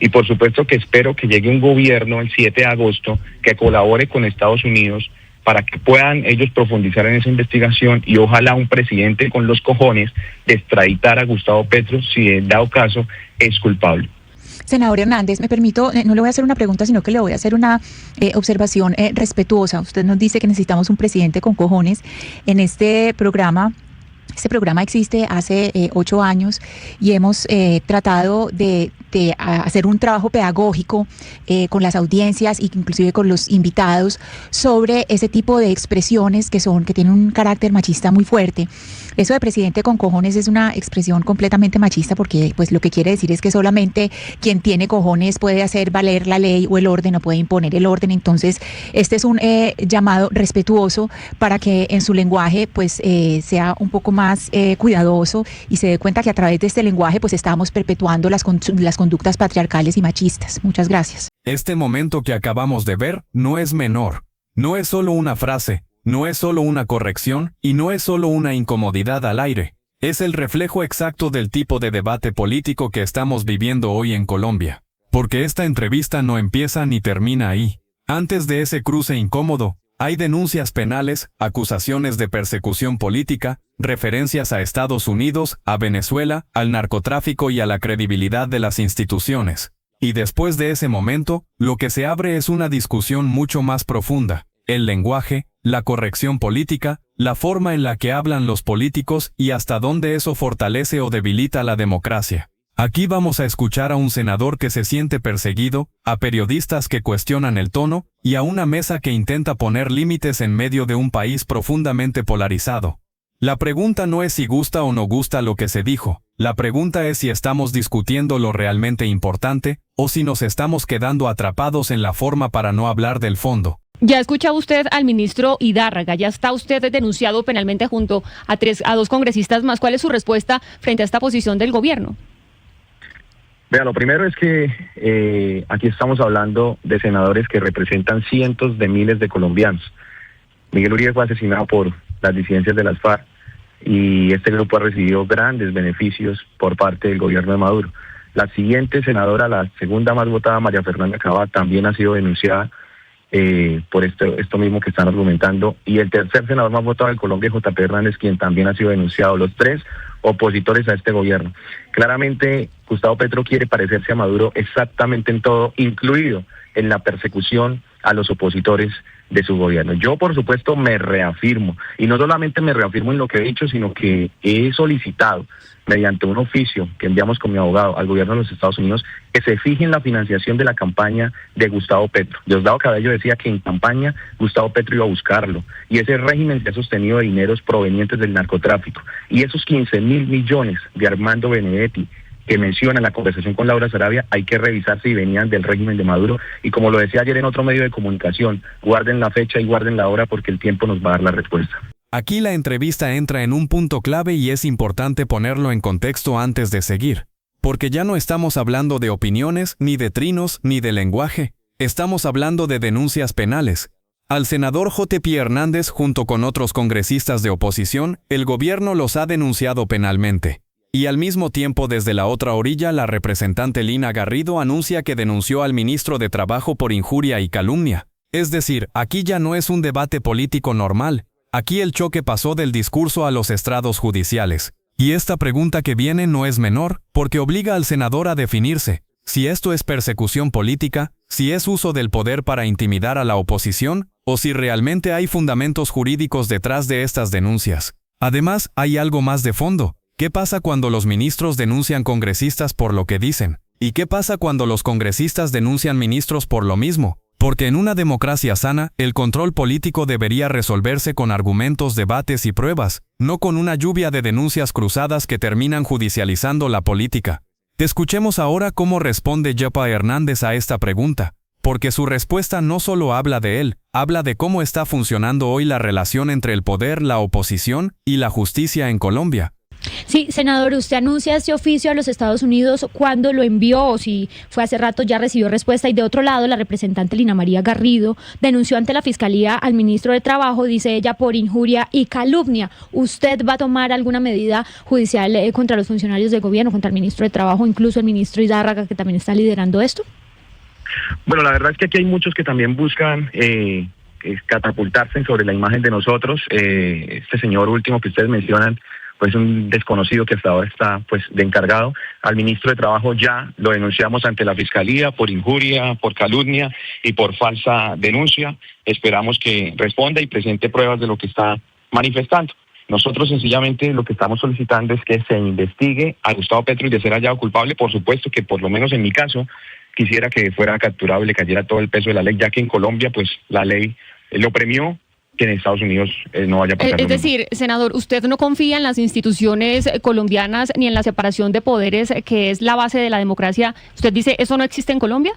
Y por supuesto que espero que llegue un gobierno el 7 de agosto que colabore con Estados Unidos para que puedan ellos profundizar en esa investigación y ojalá un presidente con los cojones de extraditar a Gustavo Petro si en dado caso es culpable. Senador Hernández, me permito, no le voy a hacer una pregunta, sino que le voy a hacer una observación respetuosa. Usted nos dice que necesitamos un presidente con cojones. En este programa existe hace 8 años y hemos tratado de hacer un trabajo pedagógico con las audiencias e inclusive con los invitados sobre ese tipo de expresiones que tienen un carácter machista muy fuerte. Eso de presidente con cojones es una expresión completamente machista porque pues lo que quiere decir es que solamente quien tiene cojones puede hacer valer la ley o el orden o puede imponer el orden. Entonces este es un llamado respetuoso para que en su lenguaje pues sea un poco más cuidadoso y se dé cuenta que a través de este lenguaje pues estamos perpetuando las conductas patriarcales y machistas. Muchas gracias. Este momento que acabamos de ver no es menor. No es solo una frase, no es solo una corrección y no es solo una incomodidad al aire. Es el reflejo exacto del tipo de debate político que estamos viviendo hoy en Colombia. Porque esta entrevista no empieza ni termina ahí. Antes de ese cruce incómodo, hay denuncias penales, acusaciones de persecución política, referencias a Estados Unidos, a Venezuela, al narcotráfico y a la credibilidad de las instituciones. Y después de ese momento, lo que se abre es una discusión mucho más profunda. El lenguaje, la corrección política, la forma en la que hablan los políticos y hasta dónde eso fortalece o debilita la democracia. Aquí vamos a escuchar a un senador que se siente perseguido, a periodistas que cuestionan el tono y a una mesa que intenta poner límites en medio de un país profundamente polarizado. La pregunta no es si gusta o no gusta lo que se dijo, la pregunta es si estamos discutiendo lo realmente importante o si nos estamos quedando atrapados en la forma para no hablar del fondo. Ya escuchaba usted al ministro Hidárraga, ya está usted denunciado penalmente junto a 2 congresistas más. ¿Cuál es su respuesta frente a esta posición del gobierno? Vea, lo primero es que aquí estamos hablando de senadores que representan cientos de miles de colombianos. Miguel Uribe fue asesinado por las disidencias de las FARC y este grupo ha recibido grandes beneficios por parte del gobierno de Maduro. La siguiente senadora, la segunda más votada, María Fernanda Cabal, también ha sido denunciada por esto mismo que están argumentando. Y el tercer senador más votado de Colombia, JP Hernández, quien también ha sido denunciado. Los 3 opositores a este gobierno. Claramente, Gustavo Petro quiere parecerse a Maduro exactamente en todo, incluido en la persecución a los opositores de su gobierno. Yo, por supuesto, me reafirmo, y no solamente me reafirmo en lo que he dicho, sino que he solicitado, mediante un oficio que enviamos con mi abogado al gobierno de los Estados Unidos, que se fije en la financiación de la campaña de Gustavo Petro. Diosdado Cabello decía que en campaña Gustavo Petro iba a buscarlo, y ese régimen se ha sostenido de dineros provenientes del narcotráfico, y esos 15.000 millones de Armando Benedetti, que menciona en la conversación con Laura Sarabia, hay que revisar si venían del régimen de Maduro, y como lo decía ayer en otro medio de comunicación, guarden la fecha y guarden la hora porque el tiempo nos va a dar la respuesta. Aquí la entrevista entra en un punto clave y es importante ponerlo en contexto antes de seguir, porque ya no estamos hablando de opiniones, ni de trinos, ni de lenguaje, estamos hablando de denuncias penales. Al senador JP Hernández junto con otros congresistas de oposición, el gobierno los ha denunciado penalmente. Y al mismo tiempo desde la otra orilla la representante Lina Garrido anuncia que denunció al ministro de Trabajo por injuria y calumnia. Es decir, aquí ya no es un debate político normal, aquí el choque pasó del discurso a los estrados judiciales. Y esta pregunta que viene no es menor, porque obliga al senador a definirse, si esto es persecución política, si es uso del poder para intimidar a la oposición, o si realmente hay fundamentos jurídicos detrás de estas denuncias. Además, hay algo más de fondo. ¿Qué pasa cuando los ministros denuncian congresistas por lo que dicen? ¿Y qué pasa cuando los congresistas denuncian ministros por lo mismo? Porque en una democracia sana, el control político debería resolverse con argumentos, debates y pruebas, no con una lluvia de denuncias cruzadas que terminan judicializando la política. Escuchemos ahora cómo responde JP Hernández a esta pregunta, porque su respuesta no solo habla de él, habla de cómo está funcionando hoy la relación entre el poder, la oposición y la justicia en Colombia. Sí, senador, usted anuncia este oficio a los Estados Unidos, ¿cuándo lo envió? O si fue hace rato, ya recibió respuesta. Y de otro lado, la representante Lina María Garrido denunció ante la Fiscalía al ministro de Trabajo, dice ella, por injuria y calumnia. ¿Usted va a tomar alguna medida judicial contra los funcionarios del gobierno, contra el ministro de Trabajo, incluso el ministro Idárraga, que también está liderando esto? Bueno, la verdad es que aquí hay muchos que también buscan catapultarse sobre la imagen de nosotros. Este señor último que ustedes mencionan, pues un desconocido que hasta ahora está pues de encargado. Al ministro de Trabajo ya lo denunciamos ante la Fiscalía por injuria, por calumnia y por falsa denuncia. Esperamos que responda y presente pruebas de lo que está manifestando. Nosotros sencillamente lo que estamos solicitando es que se investigue a Gustavo Petro y de ser hallado culpable, por supuesto que por lo menos en mi caso quisiera que fuera capturado y le cayera todo el peso de la ley, ya que en Colombia pues la ley lo premió, que en Estados Unidos no vaya a pasar. Es decir, senador, ¿usted no confía en las instituciones colombianas ni en la separación de poderes, que es la base de la democracia? ¿Usted dice eso no existe en Colombia?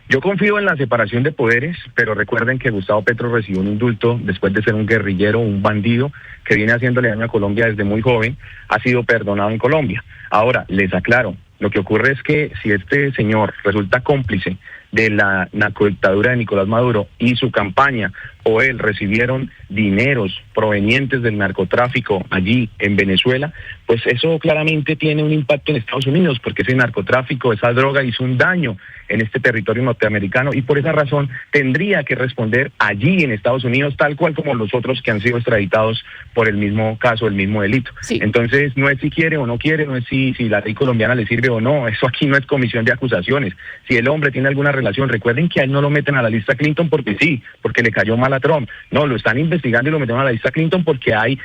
Yo confío en la separación de poderes, pero recuerden que Gustavo Petro recibió un indulto después de ser un guerrillero, un bandido que viene haciéndole daño a Colombia desde muy joven, ha sido perdonado en Colombia. Ahora, les aclaro, lo que ocurre es que si este señor resulta cómplice de la narcodictadura de Nicolás Maduro y su campaña o él recibieron dineros provenientes del narcotráfico allí en Venezuela, pues eso claramente tiene un impacto en Estados Unidos, porque ese narcotráfico, esa droga hizo un daño en este territorio norteamericano y por esa razón tendría que responder allí en Estados Unidos, tal cual como los otros que han sido extraditados por el mismo caso, el mismo delito. Sí. Entonces no es si quiere o no quiere, no es si la ley colombiana le sirve o no, eso aquí no es comisión de acusaciones. Si el hombre tiene alguna relación, recuerden que a él no lo meten a la lista Clinton porque sí, porque le cayó mal a Trump. No, lo están investigando y lo metieron a la lista Clinton porque hay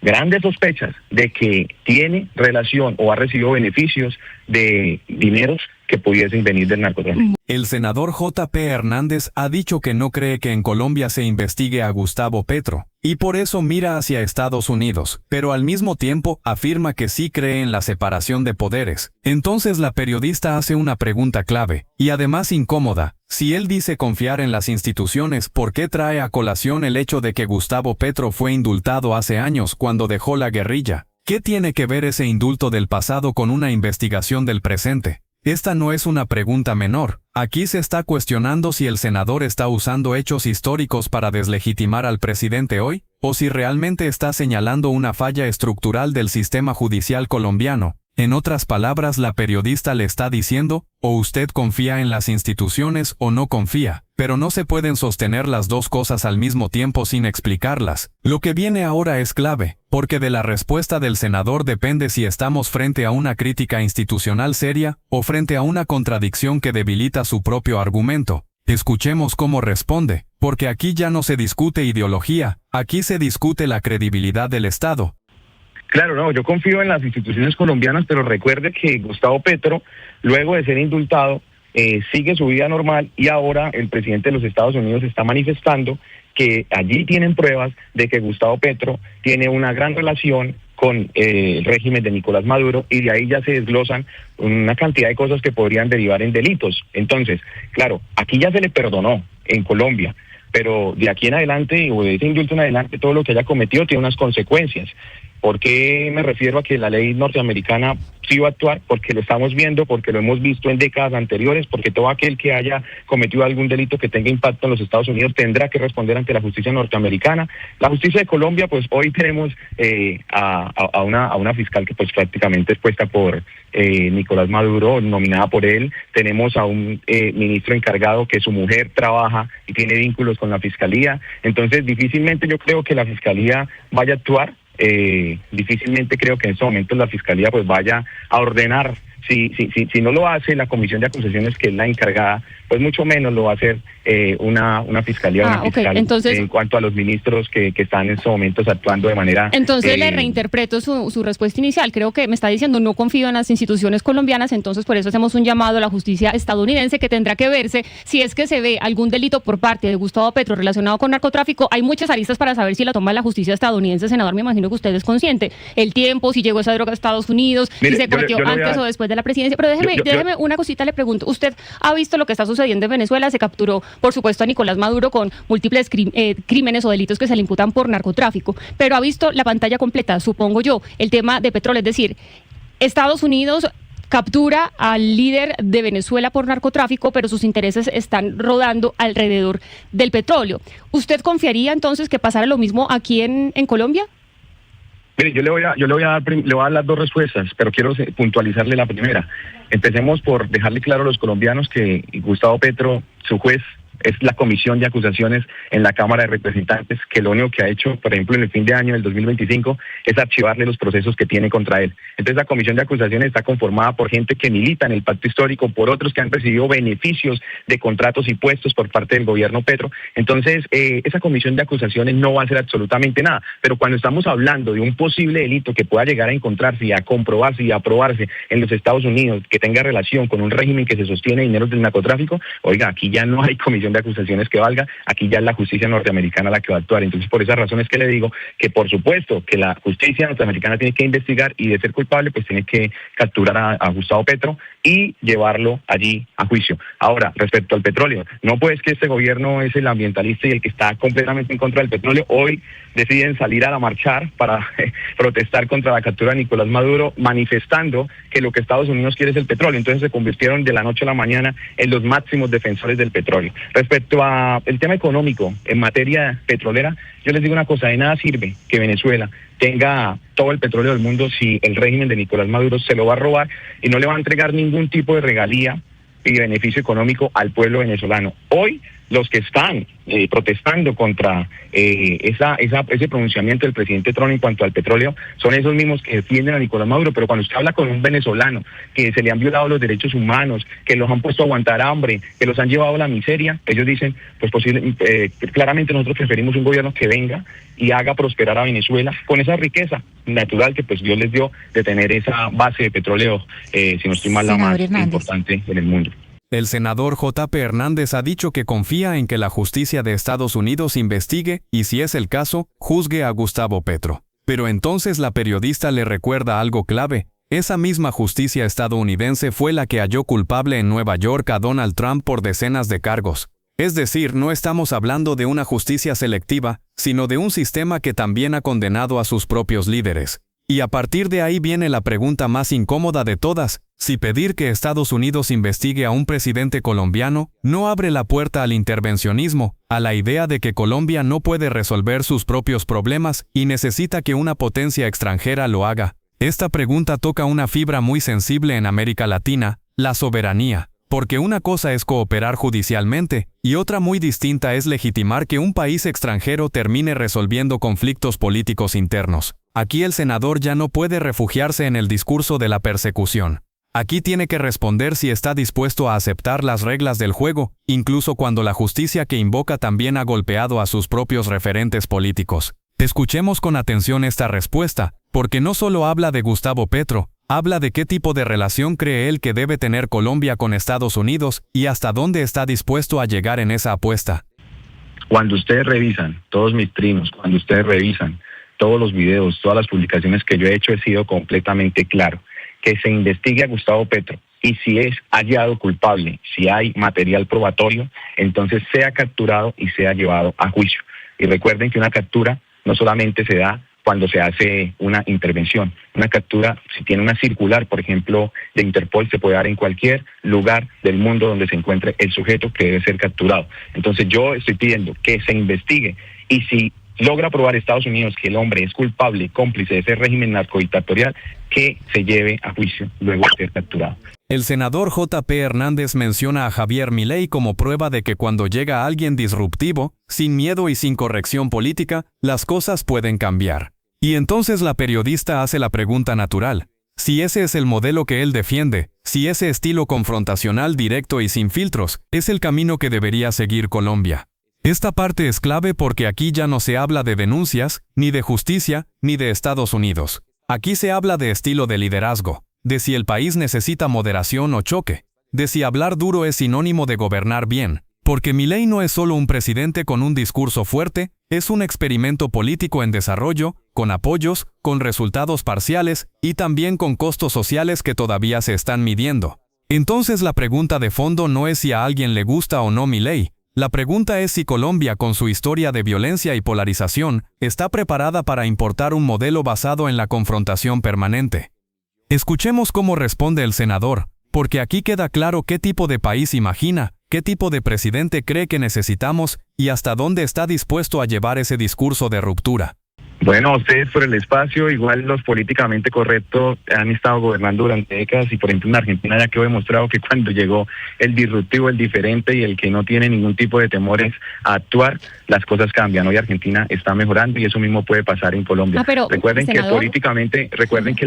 grandes sospechas de que tiene relación o ha recibido beneficios de dineros que pudiesen venir del narcotráfico. El senador J.P. Hernández ha dicho que no cree que en Colombia se investigue a Gustavo Petro, y por eso mira hacia Estados Unidos, pero al mismo tiempo afirma que sí cree en la separación de poderes. Entonces la periodista hace una pregunta clave, y además incómoda. Si él dice confiar en las instituciones, ¿por qué trae a colación el hecho de que Gustavo Petro fue indultado hace años cuando dejó la guerrilla? ¿Qué tiene que ver ese indulto del pasado con una investigación del presente? Esta no es una pregunta menor. Aquí se está cuestionando si el senador está usando hechos históricos para deslegitimar al presidente hoy, o si realmente está señalando una falla estructural del sistema judicial colombiano. En otras palabras, la periodista le está diciendo, o usted confía en las instituciones o no confía, pero no se pueden sostener las dos cosas al mismo tiempo sin explicarlas. Lo que viene ahora es clave, porque de la respuesta del senador depende si estamos frente a una crítica institucional seria o frente a una contradicción que debilita su propio argumento. Escuchemos cómo responde, porque aquí ya no se discute ideología, aquí se discute la credibilidad del Estado. Claro, no, yo confío en las instituciones colombianas, pero recuerde que Gustavo Petro, luego de ser indultado, sigue su vida normal y ahora el presidente de los Estados Unidos está manifestando que allí tienen pruebas de que Gustavo Petro tiene una gran relación con el régimen de Nicolás Maduro y de ahí ya se desglosan una cantidad de cosas que podrían derivar en delitos. Entonces, claro, aquí ya se le perdonó en Colombia, pero de aquí en adelante o de ese indulto en adelante todo lo que haya cometido tiene unas consecuencias. ¿Por qué me refiero a que la ley norteamericana sí va a actuar? Porque lo estamos viendo, porque lo hemos visto en décadas anteriores, porque todo aquel que haya cometido algún delito que tenga impacto en los Estados Unidos tendrá que responder ante la justicia norteamericana. La justicia de Colombia, pues hoy tenemos a una fiscal que pues prácticamente es puesta por Nicolás Maduro, nominada por él. Tenemos a un ministro encargado que su mujer trabaja y tiene vínculos con la fiscalía. Entonces difícilmente yo creo que la fiscalía vaya a actuar. Difícilmente creo que en este momento la fiscalía pues vaya a ordenar. Si no lo hace la comisión de acusaciones, que es la encargada, pues mucho menos lo va a hacer una fiscalía o una fiscal. Entonces, en cuanto a los ministros que están en estos momentos actuando de manera... Entonces le reinterpreto su respuesta inicial. Creo que me está diciendo no confío en las instituciones colombianas, entonces por eso hacemos un llamado a la justicia estadounidense que tendrá que verse si es que se ve algún delito por parte de Gustavo Petro relacionado con narcotráfico. Hay muchas aristas para saber si la toma la justicia estadounidense, senador, me imagino que usted es consciente. El tiempo, si llegó esa droga a Estados Unidos, si se cometió antes o después de de la presidencia, pero déjeme una cosita, le pregunto. ¿Usted ha visto lo que está sucediendo en Venezuela? Se capturó, por supuesto, a Nicolás Maduro con múltiples crímenes o delitos que se le imputan por narcotráfico, pero ha visto la pantalla completa, supongo yo, el tema de petróleo, es decir, Estados Unidos captura al líder de Venezuela por narcotráfico, pero sus intereses están rodando alrededor del petróleo. ¿Usted confiaría entonces que pasara lo mismo aquí en Colombia? Mire, yo le voy a dar las dos respuestas, pero quiero puntualizarle la primera. Empecemos por dejarle claro a los colombianos que Gustavo Petro, su juez, es la comisión de acusaciones en la Cámara de Representantes, que lo único que ha hecho, por ejemplo, en el fin de año del 2025, es archivarle los procesos que tiene contra él. Entonces la comisión de acusaciones está conformada por gente que milita en el pacto histórico, por otros que han recibido beneficios de contratos y puestos por parte del gobierno Petro. Entonces esa comisión de acusaciones no va a hacer absolutamente nada, pero cuando estamos hablando de un posible delito que pueda llegar a encontrarse y a comprobarse y a aprobarse en los Estados Unidos, que tenga relación con un régimen que se sostiene dineros del narcotráfico, oiga, aquí ya no hay comisión de acusaciones que valga, aquí ya es la justicia norteamericana la que va a actuar. Entonces, por esa razón es que le digo que, por supuesto, que la justicia norteamericana tiene que investigar y, de ser culpable, pues tiene que capturar a Gustavo Petro y llevarlo allí a juicio. Ahora, respecto al petróleo, no pues que este gobierno es el ambientalista y el que está completamente en contra del petróleo. Hoy deciden salir a la marchar para protestar contra la captura de Nicolás Maduro, manifestando que lo que Estados Unidos quiere es el petróleo. Entonces se convirtieron de la noche a la mañana en los máximos defensores del petróleo. Respecto a el tema económico en materia petrolera, yo les digo una cosa: de nada sirve que Venezuela tenga todo el petróleo del mundo si el régimen de Nicolás Maduro se lo va a robar y no le va a entregar ningún tipo de regalía y beneficio económico al pueblo venezolano. Hoy los que están protestando contra ese pronunciamiento del presidente Trump en cuanto al petróleo son esos mismos que defienden a Nicolás Maduro, pero cuando usted habla con un venezolano que se le han violado los derechos humanos, que los han puesto a aguantar hambre, que los han llevado a la miseria, ellos dicen, pues claramente nosotros preferimos un gobierno que venga y haga prosperar a Venezuela con esa riqueza natural que pues Dios les dio de tener esa base de petróleo, si no estoy mal, la más importante en el mundo. El senador J.P. Hernández ha dicho que confía en que la justicia de Estados Unidos investigue y, si es el caso, juzgue a Gustavo Petro. Pero entonces la periodista le recuerda algo clave. Esa misma justicia estadounidense fue la que halló culpable en Nueva York a Donald Trump por decenas de cargos. Es decir, no estamos hablando de una justicia selectiva, sino de un sistema que también ha condenado a sus propios líderes. Y a partir de ahí viene la pregunta más incómoda de todas: si pedir que Estados Unidos investigue a un presidente colombiano no abre la puerta al intervencionismo, a la idea de que Colombia no puede resolver sus propios problemas y necesita que una potencia extranjera lo haga. Esta pregunta toca una fibra muy sensible en América Latina: la soberanía. Porque una cosa es cooperar judicialmente, y otra muy distinta es legitimar que un país extranjero termine resolviendo conflictos políticos internos. Aquí el senador ya no puede refugiarse en el discurso de la persecución. Aquí tiene que responder si está dispuesto a aceptar las reglas del juego, incluso cuando la justicia que invoca también ha golpeado a sus propios referentes políticos. Escuchemos con atención esta respuesta, porque no solo habla de Gustavo Petro, habla de qué tipo de relación cree él que debe tener Colombia con Estados Unidos y hasta dónde está dispuesto a llegar en esa apuesta. Cuando ustedes revisan todos mis trinos, cuando ustedes revisan todos los videos, todas las publicaciones que yo he hecho, he sido completamente claro: que se investigue a Gustavo Petro, y si es hallado culpable, si hay material probatorio, entonces sea capturado y sea llevado a juicio. Y recuerden que una captura no solamente se da cuando se hace una intervención. Una captura, si tiene una circular, por ejemplo, de Interpol, se puede dar en cualquier lugar del mundo donde se encuentre el sujeto que debe ser capturado. Entonces yo estoy pidiendo que se investigue, y si logra probar Estados Unidos que el hombre es culpable, cómplice de ese régimen narcodictatorial, que se lleve a juicio luego de ser capturado. El senador J.P. Hernández menciona a Javier Milei como prueba de que cuando llega alguien disruptivo, sin miedo y sin corrección política, las cosas pueden cambiar. Y entonces la periodista hace la pregunta natural: si ese es el modelo que él defiende, si ese estilo confrontacional, directo y sin filtros, es el camino que debería seguir Colombia. Esta parte es clave porque aquí ya no se habla de denuncias, ni de justicia, ni de Estados Unidos. Aquí se habla de estilo de liderazgo, de si el país necesita moderación o choque, de si hablar duro es sinónimo de gobernar bien, Porque Milei no es solo un presidente con un discurso fuerte, es un experimento político en desarrollo, con apoyos, con resultados parciales y también con costos sociales que todavía se están midiendo. Entonces la pregunta de fondo no es si a alguien le gusta o no Milei. La pregunta es si Colombia, con su historia de violencia y polarización, está preparada para importar un modelo basado en la confrontación permanente. Escuchemos cómo responde el senador, porque aquí queda claro qué tipo de país imagina, qué tipo de presidente cree que necesitamos y hasta dónde está dispuesto a llevar ese discurso de ruptura. Bueno, ustedes por el espacio, igual los políticamente correctos han estado gobernando durante décadas y por ejemplo en Argentina ya quedó demostrado que cuando llegó el disruptivo, el diferente y el que no tiene ningún tipo de temores a actuar, las cosas cambian. Hoy Argentina está mejorando y eso mismo puede pasar en Colombia. Pero, recuerden senador, que el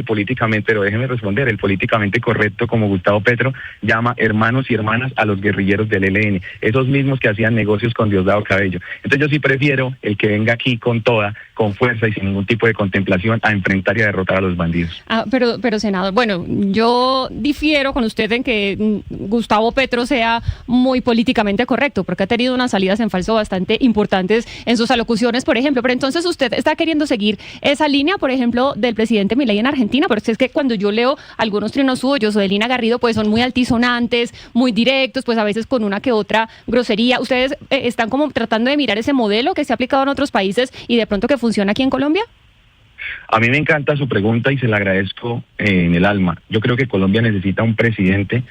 políticamente, pero déjenme responder, el políticamente correcto como Gustavo Petro llama hermanos y hermanas a los guerrilleros del ELN, esos mismos que hacían negocios con Diosdado Cabello. Entonces yo sí prefiero el que venga aquí con toda, con fuerza y sin ningún tipo de contemplación a enfrentar y a derrotar a los bandidos. Pero senador, bueno, yo difiero con usted en que Gustavo Petro sea muy políticamente correcto, porque ha tenido unas salidas en falso bastante importantes en sus alocuciones, por ejemplo. Pero entonces usted está queriendo seguir esa línea, por ejemplo, del presidente Milei en Argentina, porque es que cuando yo leo algunos trinos suyos o de Lina Garrido, pues son muy altisonantes, muy directos, pues a veces con una que otra grosería. ¿Ustedes están como tratando de mirar ese modelo que se ha aplicado en otros países y de pronto que funciona aquí en Colombia? A mí me encanta su pregunta y se la agradezco en el alma. Yo creo que Colombia necesita un presidente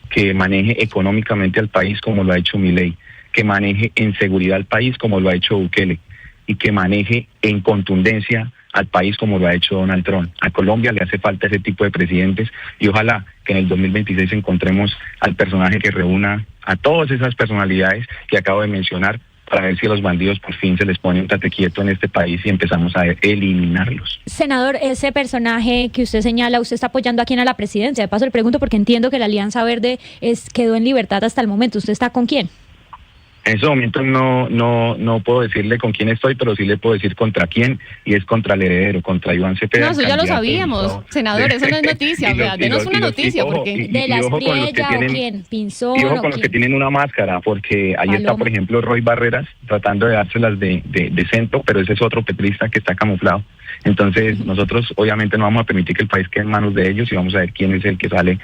que maneje económicamente al país como lo ha hecho Milei, que maneje en seguridad al país como lo ha hecho Bukele y que maneje en contundencia al país como lo ha hecho Donald Trump. A Colombia le hace falta ese tipo de presidentes y ojalá que en el 2026 encontremos al personaje que reúna a todas esas personalidades que acabo de mencionar para ver si a los bandidos por fin se les pone un tate quieto en este país y empezamos a eliminarlos. Senador, ese personaje que usted señala, ¿usted está apoyando a quién a la presidencia? De paso le pregunto porque entiendo que la Alianza Verde quedó en libertad hasta el momento. ¿Usted está con quién? En ese momento no puedo decirle con quién estoy, pero sí le puedo decir contra quién, y es contra el heredero, contra Iván Cepeda. No, eso ya lo sabíamos, senador, eso no es noticia, denos una noticia, porque... ¿De las Priella o quién? ¿Pinzón y ojo o con los que tienen una máscara, porque ahí está, por ejemplo, Roy Barreras, tratando de dárselas de centro, pero ese es otro petrista que está camuflado. Entonces, nosotros obviamente no vamos a permitir que el país quede en manos de ellos y vamos a ver quién es el que sale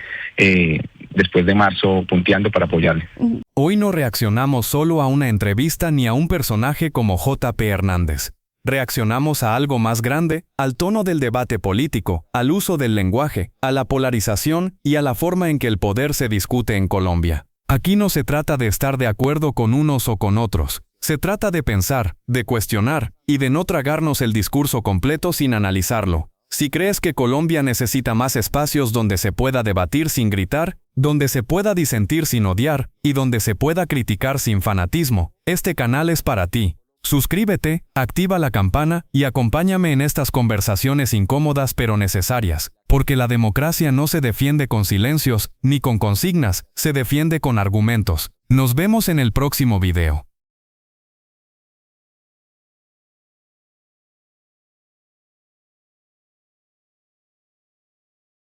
después de marzo punteando para apoyarle. Hoy no reaccionamos solo a una entrevista ni a un personaje como JP Hernández. Reaccionamos a algo más grande, al tono del debate político, al uso del lenguaje, a la polarización y a la forma en que el poder se discute en Colombia. Aquí no se trata de estar de acuerdo con unos o con otros. Se trata de pensar, de cuestionar y de no tragarnos el discurso completo sin analizarlo. Si crees que Colombia necesita más espacios donde se pueda debatir sin gritar, donde se pueda disentir sin odiar y donde se pueda criticar sin fanatismo, este canal es para ti. Suscríbete, activa la campana y acompáñame en estas conversaciones incómodas pero necesarias, porque la democracia no se defiende con silencios ni con consignas, se defiende con argumentos. Nos vemos en el próximo video.